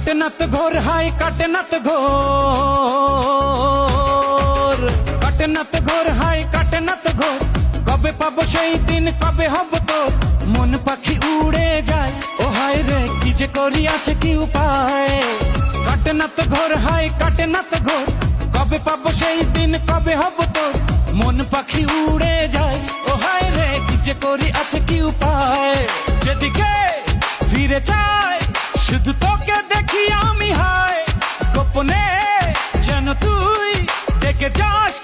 কাটে না তো ঘোর হাই কাটে না তো ঘোর, কাটে না তো ঘোর হাই কাটে না তো ঘোর। কবে পাবো সেই দিন, কবে হব তোর? মন পাখি উড়ে যায়, ও হায় রে কি যে করি আছে কি উপায়। কাটে না তো ঘোর হাই কাটে না তো ঘোর, কবে পাবো সেই দিন, কবে হব তোর? মন পাখি উড়ে যায়, ও হায় রে কি যে করি আছে কি উপায়। যেদিকে ফিরে চাই শুধু তোকে দেখি আমি, হায় গোপনে যেন তুই ডেকে যাস।